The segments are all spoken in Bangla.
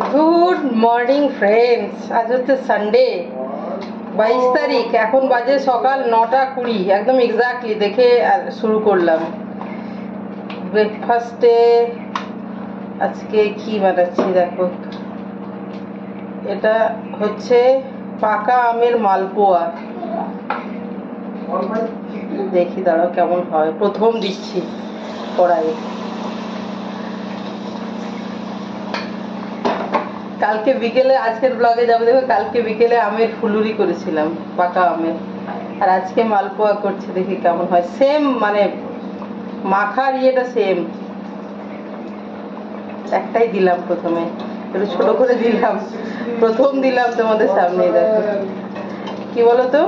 গুড মর্নিং ফ্রেন্ডস, আজ হচ্ছে সানডে 22 তারিখ। এখন বাজে সকাল 9:20, একদম এক্স্যাক্টলি দেখে শুরু করলাম। ব্রেকফাস্টে আজকে কি বানাচ্ছি দেখো, এটা হচ্ছে পাকা আমের মালপোয়া। দেখি দাঁড়াও কেমন হয়, প্রথম দিচ্ছি কড়াইয়ে। কালকে বিকেলে, আজকের ব্লগে যাবো দেখো, কালকে বিকেলে আমের ফুলুরি করেছিলাম, পাকা আমের, আর আজকে মালপোয়া করছি, দেখি কেমন হয়। সেম মানে মাখার ইয়েটা সেম। একটাই দিলাম প্রথমে, একটু ছোট করে দিলাম, প্রথম দিলাম তোমাদের সামনে। দেখো কি বলতো,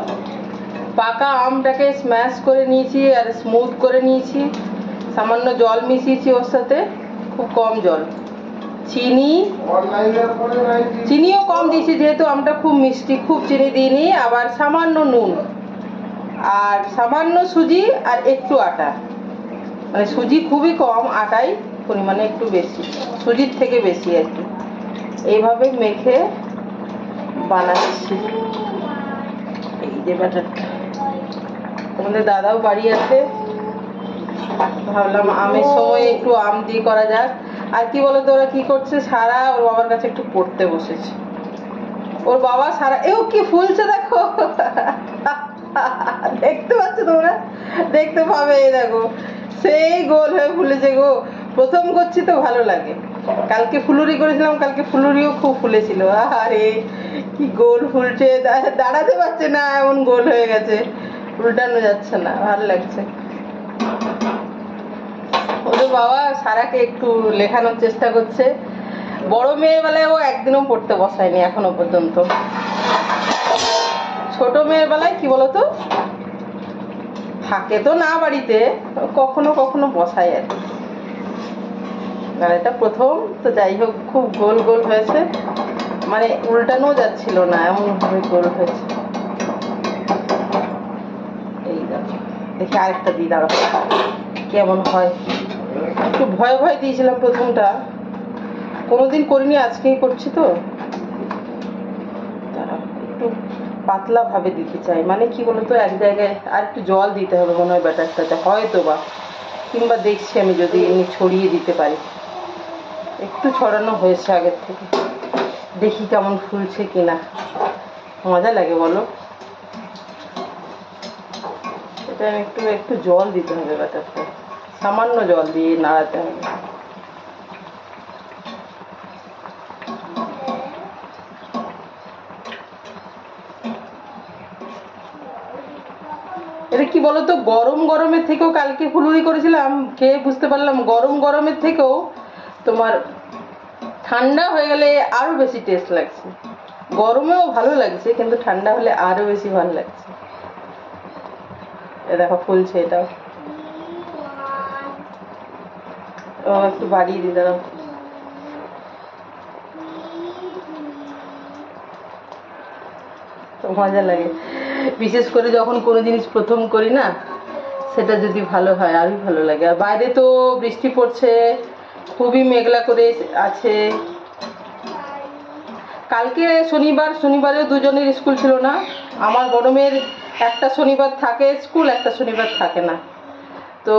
পাকা আমটাকে স্ম্যাশ করে নিয়েছি আর স্মুথ করে নিয়েছি, সামান্য জল মিশিয়েছি ওর সাথে, খুব কম জল। চিনিও কম দিয়েছি যেহেতু আমটা খুব মিষ্টি, খুব চিনি দিইনি। আবার সামান্য নুন আর সামান্য সুজি আর একটু আটা, মানে সুজি খুবই কম, আটাই পরিমাণে একটু বেশি, সুজির থেকে বেশি আর কি। এইভাবে মেখে বানাচ্ছি। এই যে ব্যাটারটা, তোমাদের দাদাও বাড়ি আছে, ভাবলাম আমের সময় একটু আম দিয়ে করা যাক। আর কি বলতো, ওরা কি করছে, সারা ওর বাবার কাছে একটু পড়তে বসেছে। ওর বাবা সারা, এও কি ফুলছে দেখো, দেখতে পাচ্ছ তোমরা, দেখতে পাবে, এই দেখো সেই গোল হয়ে ফুলেছে গো। প্রথম করছি তো ভালো লাগে। কালকে ফুলুরি করেছিলাম, কালকে ফুলুরিও খুব ফুলেছিল। আরে কি গোল ফুলছে, দাঁড়াতে পারছে না, এমন গোল হয়ে গেছে, উল্টানো যাচ্ছে না, ভালো লাগছে। ওদের বাবা সারাকে একটু লেখানোর চেষ্টা করছে। বড় মেয়ের বেলায় ও একদিনও পড়তে বসায়নি এখনো পর্যন্ত। ছোট মেয়ের বেলায় কি বলতো, থাকে তো না বাড়িতে, কখনো কখনো বসায় আর কি। আর এটা প্রথম তো, যাই হোক খুব গোল গোল হয়েছে, মানে উল্টানো যাচ্ছিল না, এমন ভাবে গোল হয়েছে। এই দেখো, দেখি আরেকটা দিই, দাঁড়াও কেমন হয়। একটু ভয় ভয় দিয়েছিলাম প্রথমটা, কোনোদিন করিনি, আজকেই করছি তো। একটু পাতলা ভাবে দিতে চাই, মানে কি বলতো, এক জায়গায় আর একটু জল দিতে হবে মনে হয় ব্যাটারটাতে, হয়তো বা, কিংবা দেখছি আমি যদি এমনি ছড়িয়ে দিতে পারি। একটু ছড়ানো হয়েছে আগের থেকে, দেখি কেমন ফুলছে কিনা। মজা লাগে বলো। এটা একটু একটু জল দিতে হবে ব্যাটারটা, সামান্য জল দিয়ে নাড়াতে হবে। এটা কি বলতো, গরম গরমের থেকেও, কালকে ফুলুরি করেছিলাম খেয়ে বুঝতে পারলাম, গরম গরমের থেকেও তোমার ঠান্ডা হয়ে গেলে আরো বেশি টেস্ট লাগছে। গরমেও ভালো লাগছে, কিন্তু ঠান্ডা হলে আরো বেশি ভালো লাগছে। এ দেখো ফুলছে, এটাও ও একটু বাড়িয়ে দিয়ে দাও। মজা লাগে, বিশেষ করে যখন কোনো জিনিস প্রথম করি না, সেটা যদি ভালো হয় আরো ভালো লাগে। আর বাইরে তো বৃষ্টি পড়ছে, খুবই মেঘলা করে আছে। কালকে শনিবার, শনিবারেও দুজনের স্কুল ছিল না। আমার বড় মেয়ের একটা শনিবার থাকে স্কুল, একটা শনিবার থাকে না। তো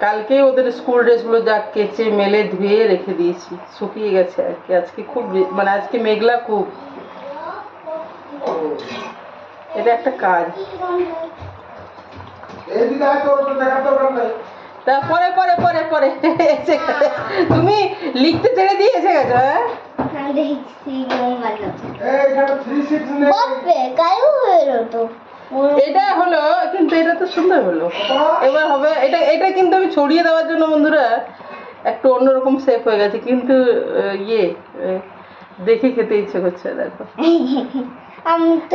কালকে ওদের স্কুল ড্রেসগুলো যা কেচে মেলে ধুয়ে রেখে দিয়েছি, শুকিয়ে গেছে আর কি। আজকে খুব মানে আজকে মেঘলা খুব, এটা একটা কাজ। তা পরে পরে পরে পরে তুমি লিখতে ছেড়ে দিয়ে এসে গেছো? হ্যাঁ এটা হলো, কিন্তু এটা তো সুন্দর হলো। এবার হবে এটা, এটা কিন্তু আমি ছড়িয়ে দেওয়ার জন্য বন্ধুরা একটু অন্যরকম শেপ হয়ে গেছে, কিন্তু ইয়ে দেখে খেতে ইচ্ছে করছে। দেখো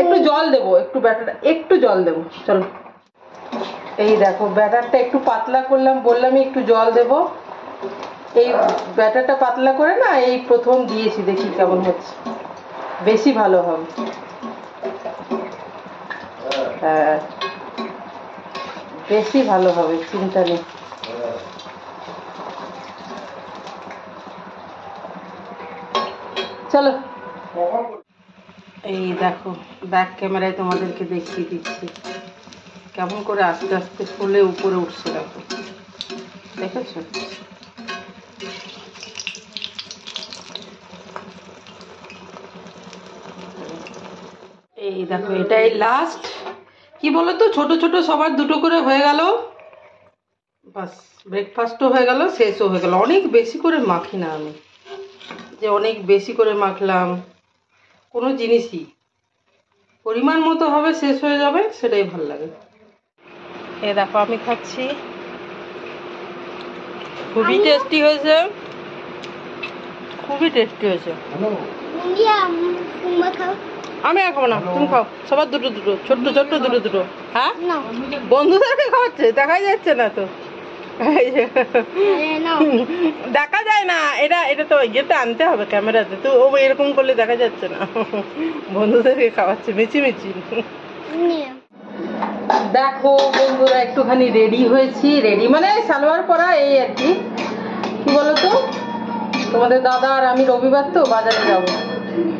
একটু জল দেবো, একটু ব্যাটারটা একটু জল দেবো, চলো। এই দেখো ব্যাটারটা একটু পাতলা করলাম, বললামই একটু জল দেবো। এই ব্যাটারটা পাতলা করে না, এই প্রথম দিয়েছি, দেখি কেমন হচ্ছে, বেশি ভালো হবে। হ্যাঁ বেশি ভালো হবে, চিন্তা নেই। চলো এই দেখো ব্যাক ক্যামেরায় তোমাদেরকে দেখিয়ে দিচ্ছি কেমন করে আস্তে আস্তে ফুলে উপরে উঠছে। দেখো দেখেছো? এই দেখো এটাই লাস্ট। কি বলতো, ছোট ছোট সবার দুটো করে হয়ে গেল, বাস ব্রেকফাস্টও হয়ে গেল, শেষও হয়ে গেল। অনেক বেশি করে মাখি না আমি, যে অনেক বেশি করে মাখলাম কোনো জিনিসই পরিমাণ মতো হবে, শেষ হয়ে যাবে, সেটাই ভালো লাগে। এ দেখো আমি খাচ্ছি, খুবই টেস্টি হয়েছে, খুবই টেস্টি হয়েছে। আমি আর খাবো না, তুমি খাও। সবার দুটো দুটো, ছোট্ট ছোট্ট দুটো দুটো। হ্যাঁ, বন্ধুদেরকে খাওয়াচ্ছে, দেখাই যাচ্ছে না তো, দেখা যায় না। এটা এটা তো ইয়েতে আনতে হবে ক্যামেরাতে, তো ও এরকম করলে দেখা যাচ্ছে না। বন্ধুদেরকে খাওয়াচ্ছে মিচিমিচি। দেখো বন্ধুরা, একটুখানি রেডি হয়েছি, রেডি মানে সালোয়ার পরা, এই আর কি। কি বলতো, তোমাদের দাদা আর আমি রবিবার তো বাজারে যাব।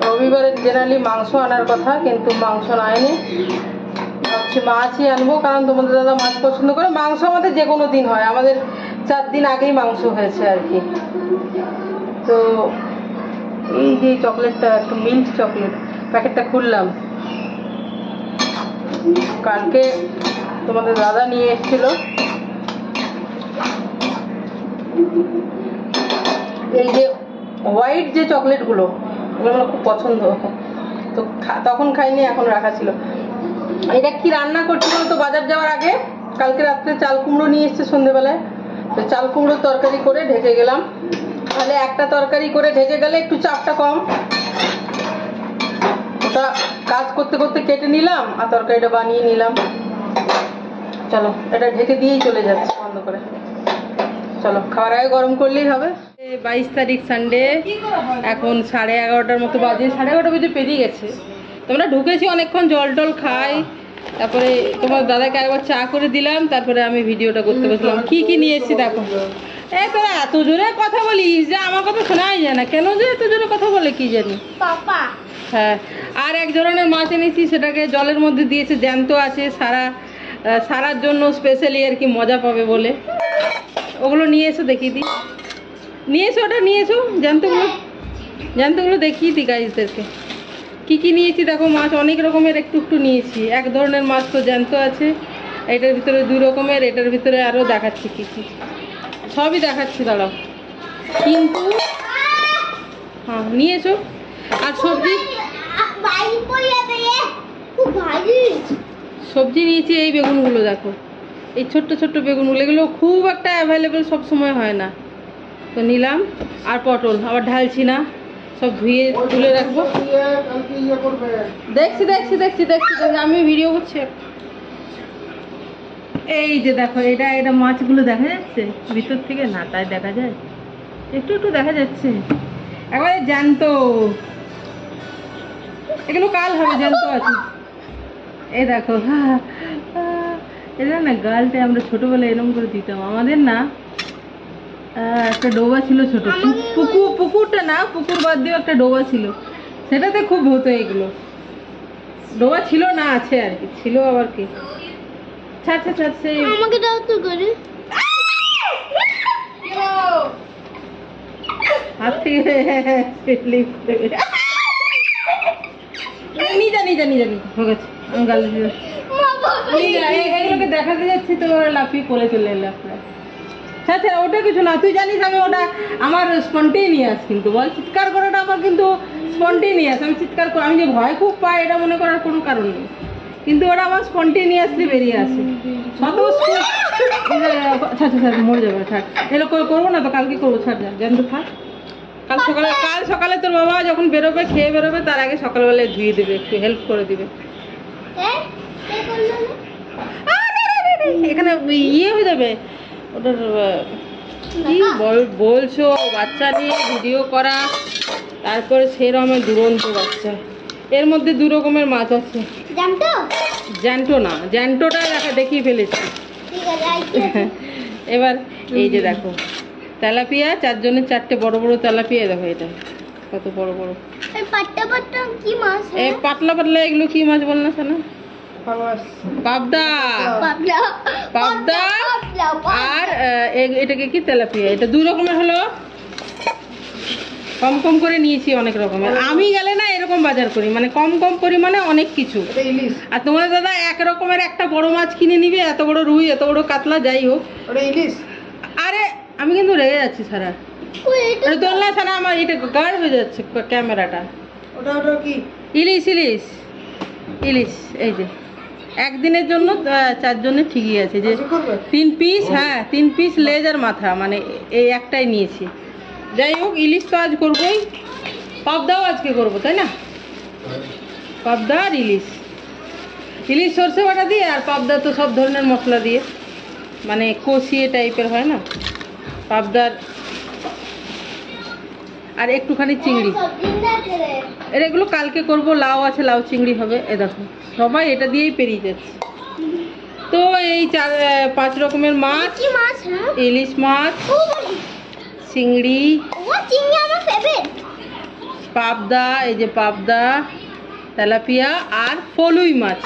রবিবারে জেনারেলি মাংস আনার কথা, কিন্তু মাংস আনেনি। ভাবছি মাছই আনবো, কারণ তোমাদের দাদা মাছ পছন্দ করে। মাংস আমাদের যে কোনো দিন হয়, আমাদের 4 দিন আগেই মাংস হয়েছে আর কি। তো এই যে চকলেটটা, একটু মিল্ক চকলেট, প্যাকেটটা খুললাম। কালকে তোমাদের দাদা নিয়ে এসেছিল এই যে হোয়াইট যে চকলেটগুলো, ওগুলো আমার খুব পছন্দ। তো তখন খাইনি, এখন রাখা ছিল। এটা কি রান্না করছি বলতো, বাজার যাওয়ার আগে কালকে রাত্রে চাল কুমড়ো নিয়ে এসছে সন্ধ্যেবেলায়। তো চাল কুমড়োর তরকারি করে ঢেকে গেলাম। তাহলে একটা তরকারি করে ঢেকে গেলে একটু চাপটা কম। ওটা কাজ করতে করতে কেটে নিলাম আর তরকারিটা বানিয়ে নিলাম। চলো এটা ঢেকে দিয়েই চলে যাচ্ছে বন্ধ করে। চলো খাওয়ার আগে গরম করলেই হবে। 22 তারিখ সানডে, এখন 11:30টার মতো বাজে, 11:30 বাজে পেরিয়ে গেছে। তোমরা ঢুকেছি অনেকক্ষণ, জল টল খাই, তারপরে তোমার দাদাকে একবার চা করে দিলাম, তারপরে আমি ভিডিওটা করতে বসলাম। কি কি নিয়ে এসেছি দেখো। এই তোরা এত জোরে কথা বলিস যে আমার কথা শোনাই যায় না, কেন যে এত জোরে কথা বলে কি জানি। হ্যাঁ, আর এক ধরনের মাছ এনেছি, সেটাকে জলের মধ্যে দিয়েছে, জ্যান্ত আছে, সারার জন্য স্পেশালি আর কি, মজা পাবে বলে। ওগুলো নিয়ে এসো, দেখিয়ে দিই। নিয়ে এসো, ওটা নিয়ে এসো, জ্যান্তগুলো দেখিয়ে দিই গাইজদেরকে। কি কি নিয়েছি দেখো, মাছ অনেক রকমের একটু একটু নিয়েছি। এক ধরনের মাছ তো জ্যান্ত আছে, এটার ভিতরে 2 রকমের, এটার ভিতরে আরও দেখাচ্ছি কি কি, সবই দেখাচ্ছি, দাঁড়াও। কিন্তু হ্যাঁ নিয়ে এসো। আর সবজি নিয়েছি এই বেগুনগুলো দেখো, এই ছোট্ট ছোট্ট বেগুনগুলো, এগুলো খুব একটা অ্যাভেলেবেল সব সময় হয় না, তো নিলাম। আর পটল আবার ঢালছি না, সব ধুয়ে তুলে রাখবো। দেখছি দেখছি দেখছি দেখছি আমি ভিডিও করছি। এই যে দেখো, এটা মাছগুলো দেখা যাচ্ছে ভিতর থেকে, না তাই দেখা যায়, একটু একটু দেখা যাচ্ছে, একবারে জ্যান্ত। এগুলো কাল হবে, জ্যান্ত আছে। এই দেখো, এটা না গালতে আমরা ছোটবেলায় এরকম করে দিতাম। আমাদের না একটা ডোবা ছিল ছোট, পুকুরটা না, পুকুর বাদ দিয়ে একটা ডোবা ছিল, সেটাতে খুব হতো এগুলো। ডোবা ছিল না, আছে আর কি, ছিল আবার কি। ছাড়ছে ছাড়ছে, আমাকে দাও তো করে হাত থেকে জানি জানি জানি হয়ে গেছে। আমি গাল এগুলোকে দেখাতে যাচ্ছি তো লাফিয়ে কোলে চলে এলো আপনার। আচ্ছা ওটা কিছু না, তুই জানিস আমি ওটা আমার স্পন্টেনিয়াস, কিন্তু বল চিৎকার করাটা আমার কিন্তু স্পন্টেনিয়াস। আমি চিৎকার করি, আমি যে ভয় খুব পাই এটা মনে করার কোনো কারণ নেই, কিন্তু ওটা আমার স্পন্টেনিয়াসলি বেরিয়ে আসে। আচ্ছা আচ্ছা মরে যাবে, থাক এগুলো করবো না তো, কালকে করবো, ছাড় যা জ্যান্ত থাক। কাল সকালে তোর বাবা যখন বেরোবে, খেয়ে বেরোবে, তার আগে সকালবেলায় ধুয়ে দেবে, একটু হেল্প করে দিবে। এখানে ইয়ে হয়ে যাবে ওটার, কি বলছো, বাচ্চা নিয়ে ভিডিও করা, তারপরে সেরকমের দুরন্ত বাচ্চা। এর মধ্যে 2 রকমের মাছ আছে। জ্যান্ত না, জ্যান্তটা দেখিয়ে ফেলেছি। এবার এই যে দেখো তেলাপিয়া, 4 জনের 4টে বড় বড় তেলাপিয়া। দেখো এটা কত বড় বড়। এই পাট্টা পাট্টা কি মাছ? এই পাতলা পাতলা এগুলো কি মাছ বল না শোনা? পাবদা। পাবদা পাবদা আর এটাকে কি তেলাপিয়া। এটা দুই রকমের হলো, কম কম করে নিয়েছি অনেক রকমের। আমি গেলে না এরকম বাজার করি, মানে কম কম পরিমাণে অনেক কিছু। আর তোমাদের দাদা এক রকমের একটা বড় মাছ কিনে নিবে, এত বড় রুই এত বড় কাতলা যাই হোক। আরে আমি কিন্তু রেগে যাচ্ছি সারা, তোর না সারা আমার এটা গাঢ় হয়ে যাচ্ছে ক্যামেরাটা। ওটা কি? ইলিশ ইলিশ ইলিশ। এই যে একদিনের জন্য 4 জনের ঠিকই আছে যে 3 পিস। হ্যাঁ 3 পিস লেজ আর মাথা, মানে এই একটাই নিয়েছি। যাই হোক ইলিশ তো আজ করবোই, পাবদাও আজকে করবো তাই না? পাবদা আর ইলিশ, ইলিশ সরষে বাটা দিয়ে আর পাবদা তো সব ধরনের মশলা দিয়ে, মানে কষিয়ে টাইপের হয় না পাবদার। আর একটুখানি চিংড়ি, এগুলো কালকে করব। লাউ আছে, লাউ চিংড়ি হবে। এ দেখো সবাই এটা দিয়েই পেরিয়ে যাচ্ছে। তো এই 4-5 রকমের মাছ, ইলিশ মাছ, চিংড়ি, পাবদা, এই যে পাবদা, তেলাপিয়া আর ফলুই মাছ,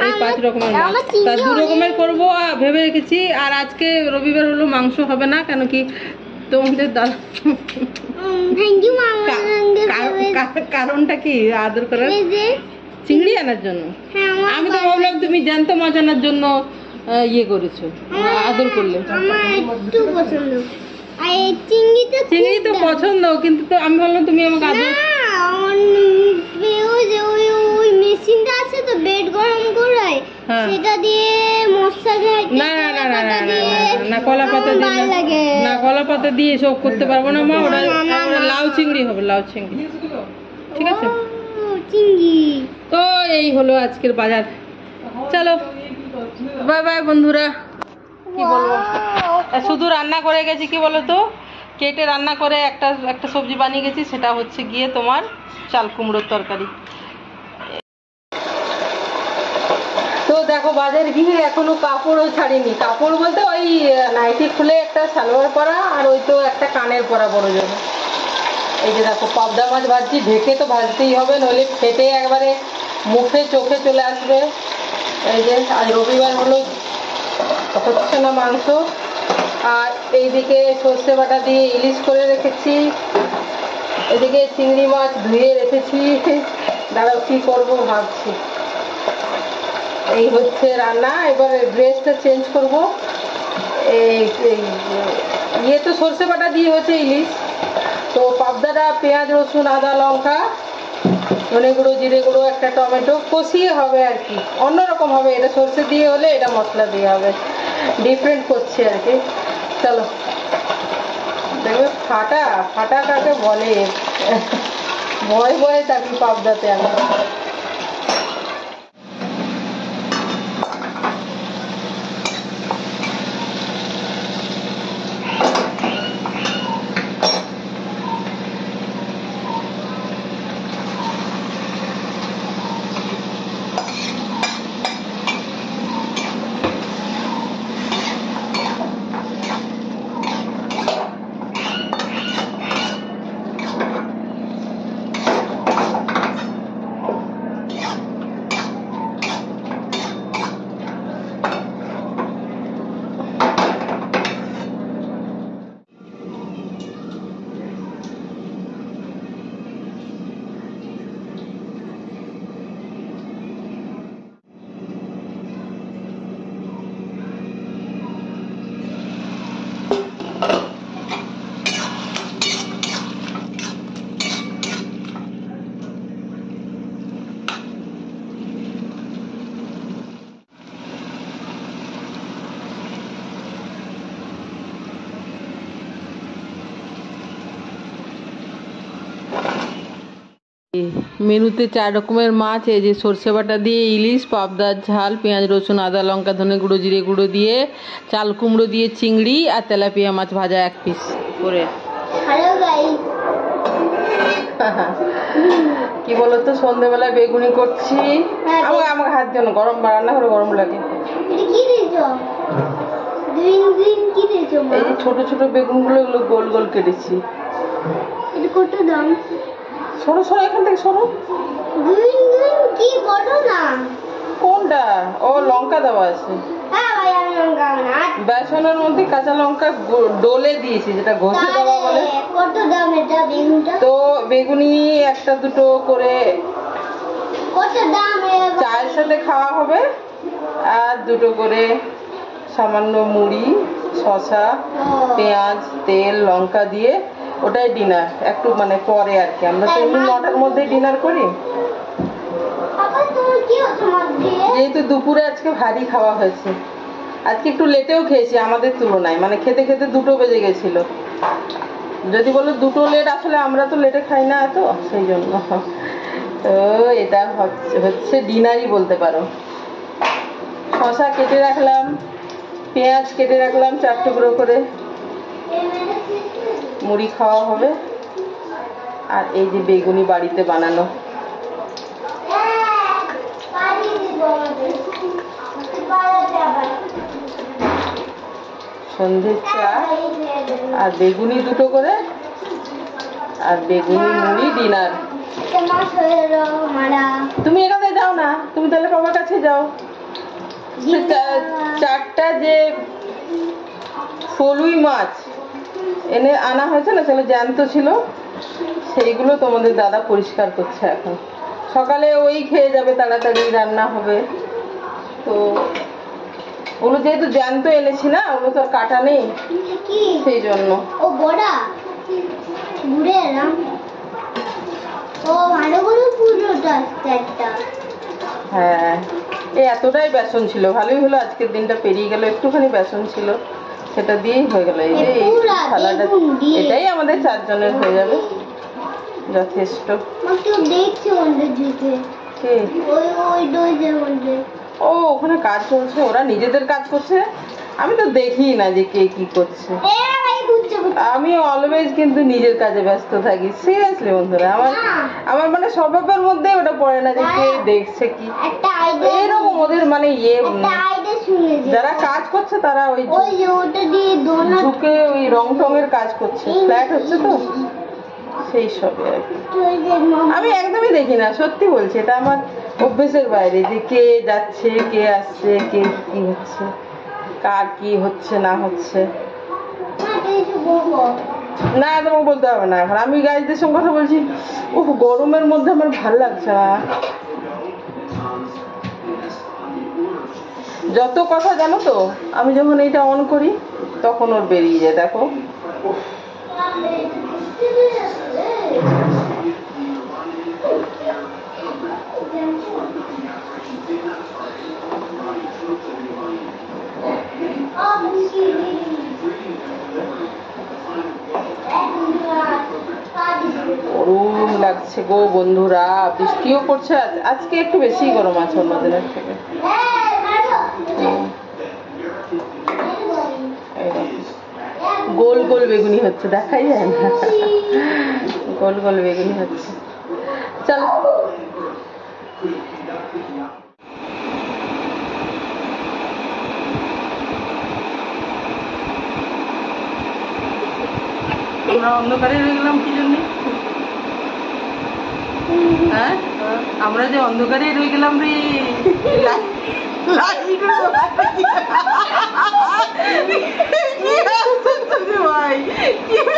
এই 5 রকমের মাছ। তার 2 রকমের করবো ভেবে রেখেছি। আর আজকে রবিবার হলো মাংস হবে না, কেন কি তোমাদের দাদা কারণটা কি আদর করার, চিংড়ি আনার জন্য। আমি তো ভাবলাম তুমি জ্যান্ত মাছ আনার জন্য ইয়ে করেছো, আদর করলে। চিংড়ি তো পছন্দ, কিন্তু তো আমি ভাবলাম তুমি আমাকে আদর। মেশিনটা আছে তো বেড গরম করায়, সেটা দিয়ে মশলা না না না না না কলা পাতা দিয়ে না, কলা পাতা দিয়ে সব করতে পারবো না মা। ওটা লাউ চিংড়ি হবে, লাউ চিংড়ি। ঠিক আছে চিংড়ি। তো এই হলো আজকের বাজার। চলো বাই বাই বন্ধুরা। কি বলবো, শুধু রান্না করে গেছি কি বলো তো, কেটে রান্না করে একটা সবজি বানিয়ে গেছি, সেটা হচ্ছে গিয়ে তোমার চাল কুমড়োর তরকারি। তো দেখো বাজার গিয়ে এখনো কাপড়ও ছাড়িনি। কাপড় বলতে ওই নাইটি খুলে একটা সালোয়ার পরা আর ওই তো একটা কানের পরা বড় জন্য। এই যে দেখো পাবদা মাছ ভাজছি, ঢেকে তো ভাজতেই হবে, নইলে ফেটে একবারে মুখে চোখে চলে আসবে। এই যে আজ রবিবার হলো, হচ্ছে না মাংস। আর এইদিকে সর্ষে বাটা দিয়ে ইলিশ করে রেখেছি, এদিকে চিংড়ি মাছ ধুয়ে রেখেছি। দাঁড়াও কি করবো ভাবছি। এই হচ্ছে রান্না। এবার ড্রেসটা চেঞ্জ করবো। ইয়ে তো সর্ষে বাটা দিয়ে হচ্ছে ইলিশ, তো পাবদাটা পেঁয়াজ রসুন আদা লঙ্কা ধনে গুঁড়ো জিরে গুঁড়ো একটা টমেটো কষিয়ে হবে আর কি, অন্যরকম হবে। এটা সর্ষে দিয়ে হলে এটা মশলা দিয়ে হবে, ডিফারেন্ট করছি আর কি। চলো দেখবে ফাটা ফাটা কাকে বলে, ভয় ভয়ে থাকি পাবদাতে আমি। মেনুতে 4 রকমের মাছ, এই যে সর্ষে বাটা দিয়ে ইলিশ, পাবদার ঝাল, পেঁয়াজ রসুন আদা লঙ্কা ধনে গুঁড়ো জিরে গুঁড়ো দিয়ে, চাল কুমড়ো দিয়ে চিংড়ি আর তেলাপিয়া মাছ ভাজা 1 পিস করে। কি বলতো সন্ধ্যেবেলায় বেগুনি করছি। আমার হাত যেন গরম, রান্না করে গরম লাগে। এই ছোট ছোট বেগুনগুলো এগুলো গোল গোল কেটেছি। এটা কত দাম? সরো সরো এখান থেকে সরো। গ্রিন গ্রিন কি কত না? কোনটা? ও লঙ্কা দেওয়া আছে। হ্যাঁ ভাই আমি লঙ্কা না। বেসনের মধ্যে কাঁচা লঙ্কা ডলে দিয়েছি, যেটা ঘষে দেওয়া বলে। কত দাম এটা বেগুনটা? তো বেগুনি একটা দুটো করে কত দাম? চায়ের সাথে খাওয়া হবে, আর দুটো করে সামান্য মুড়ি, শসা, পেঁয়াজ, তেল, লঙ্কা দিয়ে ওটাই ডিনার। একটু মানে পরে আর কি, আমরা তো এমনি 9টার মধ্যেই ডিনার করি। যেহেতু দুপুরে আজকে ভারী খাওয়া হয়েছে, আজকে একটু লেটেও খেয়েছি আমাদের তুলনায়, মানে খেতে খেতে 2টো বেজে গেছিল। যদি বলো 2টো লেট, আসলে আমরা তো লেটে খাই না এত, সেই জন্য। তো এটা হচ্ছে ডিনারই বলতে পারো। শসা কেটে রাখলাম, পেঁয়াজ কেটে রাখলাম 4 টুকরো করে, মুড়ি খাওয়া হবে। আর এই যে বেগুনি বাড়িতে বানানো, সন্ধ্যের চা, আর বেগুনি 2টো করে, আর বেগুনি মুড়ি ডিনার। তুমি এখানে যাও না, তুমি তাহলে বাবার কাছে যাও। 4টা যে ফলুই মাছ এনে আনা হয়েছে না, সেগুলো জ্যান্ত ছিল, সেইগুলো তোমাদের দাদা পরিষ্কার করছে এখন। সকালে ওই খেয়ে যাবে, তাড়াতাড়ি রান্না হবে। তো ওগুলো যেহেতু জ্যান্ত এনেছি না, ওগুলো তো আর কাটা নেই, সেই জন্য। ও বড়া ঘুরে এলাম। ও ভালো করে পুরোটা একটা। হ্যাঁ, এই এতটাই বেসন ছিল, ভালোই হলো, আজকের দিনটা পেরিয়ে গেল। একটুখানি বেসন ছিল, সেটা দিয়েই হয়ে গেল। এই যে এই থালাটা, এটাই আমাদের 4 জনের হয়ে যাবে, যথেষ্ট। ও ওখানে কাজ চলছে, ওরা নিজেদের কাজ করছে, আমি তো দেখি না যে কে কি করছে। আমি অলওয়েজ কিন্তু নিজের কাজে ব্যস্ত থাকি, সিরিয়াসলি বন্ধুরা। আমার মানে স্বভাবের মধ্যে ওটা পড়ে না যে কে দেখছে কি, এরকম ওদের মানে যারা কাজ করছে তারা ওই ঝুঁকে ওই রং টঙের কাজ করছে, ফ্ল্যাট হচ্ছে তো সেই সবে আর কি। আমি একদমই দেখি না, সত্যি বলছি, এটা আমার অভ্যেসের বাইরে, যে কে যাচ্ছে, কে আসছে, কে কি হচ্ছে, কার কি হচ্ছে না হচ্ছে। না তোমাকে বলতে হবে না এখন, আমি গাইজদের সঙ্গে কথা বলছি। উফ, গরমের মধ্যে আমার ভাল লাগছে না। যত কথা জানো তো, আমি যখন এইটা অন করি তখন ওর বেরিয়ে যায়, দেখো। গরম লাগছে গো বন্ধুরা, বৃষ্টিও পড়ছে, আজকে একটু বেশি গরম আছে অন্য দিনের থেকে। গোল গোল বেগুনি হচ্ছে, দেখাই যায় না, গোল গোল বেগুনি হচ্ছে। চলো আমরা অন্ধকারে রয়ে গেলাম কি জন্য? হ্যাঁ, আমরা যে অন্ধকারে রয়ে গেলাম রে, ভাই কি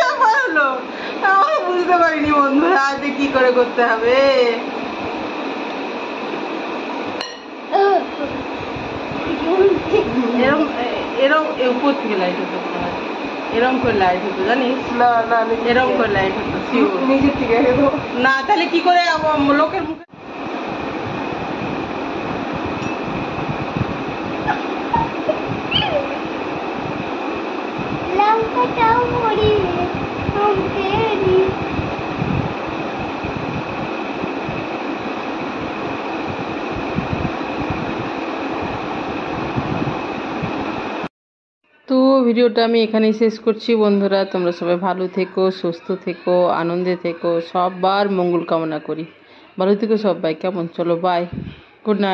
ব্যাপার হলো, আমার বুঝতে পারিনি বন্ধুরা, আজ কি করে করতে হবে। এরম এরম উপর থেকে লাইট হতো, এরম করে লাইট হতো জানিস, এরম করে লাইট হতো নিজের থেকে না, তাহলে কি করে লোকের মুখে। তো ভিডিওটা আমি এখানেই শেষ করছি বন্ধুরা। তোমরা সবাই ভালো থেকো, সুস্থ থেকো, আনন্দে থেকো, সবার মঙ্গল কামনা করি। ভালো থেকো সবাই, কেমন? চলো বাই, গুড নাইট।